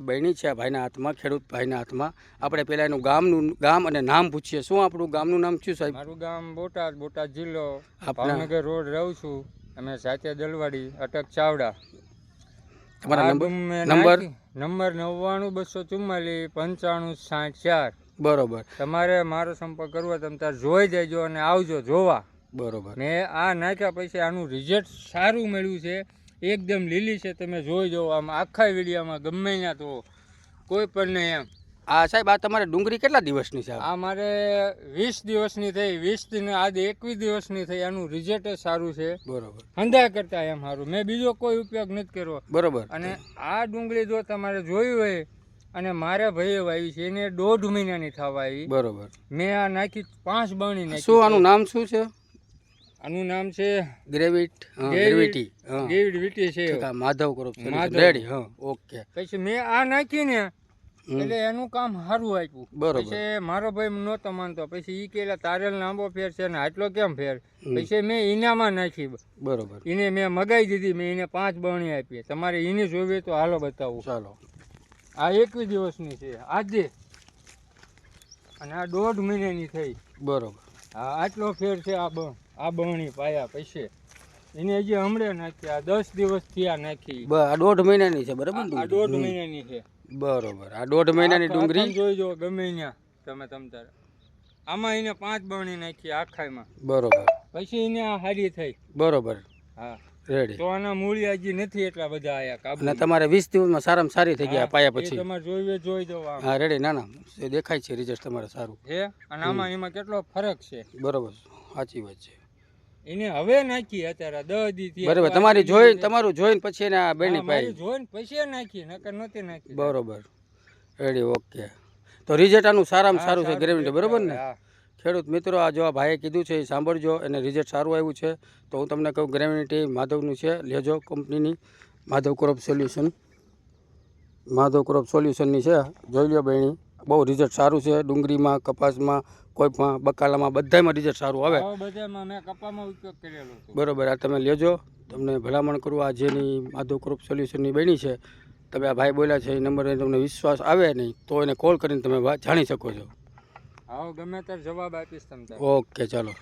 બહેની છે આ ભાઈના હાથમાં, ખેડૂત ભાઈના હાથમાં. આપણે પહેલાં એનું ગામ અને નામ પૂછીએ. શું આપણું ગામનું નામ શું સાહેબ? મારું ગામ બોટાદ જિલ્લો, આપના ભાવનગર રોડ રહું છું. અમે સાચે દલવાડી અટક ચાવડા. તમારા નંબર 99 244 95 60 4. બરોબર. તમારે મારો સંપર્ક કરવો તમે તાર જોઈ દેજો અને આવજો જોવા. બરોબર. મેં આ નાખ્યા પછી આનું રિઝલ્ટ સારું મળ્યું છે. એકદમ લીલી છે, તમે જોઈ જાઓ. આમ આખા વિડીયામાં ગમે ત્યાં તો કોઈ પણ નહીં એમ. આ સાહેબ આ તમારે ડુંગળી કેટલા દિવસની છે? આ મારે 20 દિવસની થઈ, 20 થી આજે 21 દિવસની થઈ. આનું રિઝલ્ટ સારું છે. બરોબર. હંધા કરતા એમ સારું. મેં બીજો કોઈ ઉપયોગ નથી કર્યો. બરોબર. અને આ ડુંગળી જો તમારે જોઈ હોય અને મારા ભાઈએ વાવી છે એને 1.5 મહિનાની થવા આવી. બરોબર. મેં આ નાખી 5 બણી નાખી. શું આનું નામ શું છે? આનું નામ છે ગ્રેવિટી છે. માધવ કરો રેડી. હા, ઓકે. પછી મેં આ નાખીને એટલે એનું કામ સારું આપ્યું. બરોબર. પછી મારો ભાઈ નહોતો માનતો. પછી ઈ કે તારેલ લાંબો ફેર છે ને આટલો કેમ ફેર? પછી મેં ઈનામાં નાખી. બરોબર. એને મેં મગાઈ દીધી. મેં એને 5 બણી આપી. તમારે એને જોવી તો હાલો બતાવું. ચાલો. આ 21 દિવસની છે આજે, અને આ 1.5 મહિનાની થઈ. બરોબર. હા, આટલો ફેર છે. આ બણી પાયા પછી એને હજી હમણાં નાખી. આ 10 દિવસ થયા નાખી. આ 1.5 મહિનાની છે. બરાબર. આ 1.5 મહિનાની છે. બરોબર. આ 1.5 મહિનાની ડુંગળી જોઈ જો ગમે ત્યાં તમે તારે. આમાં એને 5 બણી નાખી આખામાં. બરોબર. પછી એને આ હારી થઈ. બરોબર. હા, રેડી. તો આના મૂળિયા હજી નથી એટલા બધા આયા કાબુ. અને તમારે 20 દિવસમાં સારામાં સારી થઈ ગયા પાયા પછી. તમારે જોઈ દો. હા, રેડી. ના એ દેખાય છે રિઝલ્ટ તમારે સારું છે. અને આમાં એમાં કેટલો ફરક છે. બરોબર. સાચી વાત છે. એને હવે નાખી અત્યારે 10 દી. બરોબર. તમારું જોઈને પછી એને આ બેની પાઈ જોઈને પછી નાખી, નકર નહોતી નાખી. બરોબર. રેડી. ઓકે. તો રિઝલ્ટ આનું સારામાં સારું છે ગેરંટી. બરોબર ને ખેડૂત મિત્રો? આ જો આ ભાઈએ કીધું છે એ સાંભળજો. એને રિઝલ્ટ સારું આવ્યું છે. તો હું તમને કહું ગેરંટી માધવનું છે. લેજો કંપનીની માધવ ક્રોપ સોલ્યુશનની છે. જોઈ લો બહેણી. બહુ રિઝલ્ટ સારું છે. ડુંગળીમાં, કપાસમાં, કોઈ પણ બકાલામાં બધામાં રિઝલ્ટ સારું આવે. બધામાં મેં કપામાં ઉપયોગ કરેલો છે. બરોબર. આ તમે લેજો. તમને ભલામણ કરું. આ જેની માધવ ક્રોપ સોલ્યુશનની બહેણી છે. તમે આ ભાઈ બોલ્યા છે એ નંબરે તમને વિશ્વાસ આવે નહીં તો એને કોલ કરીને તમે જાણી શકો છો. હા, ગમે ત્યારે જવાબ આપીશ તમને. ઓકે, ચાલો.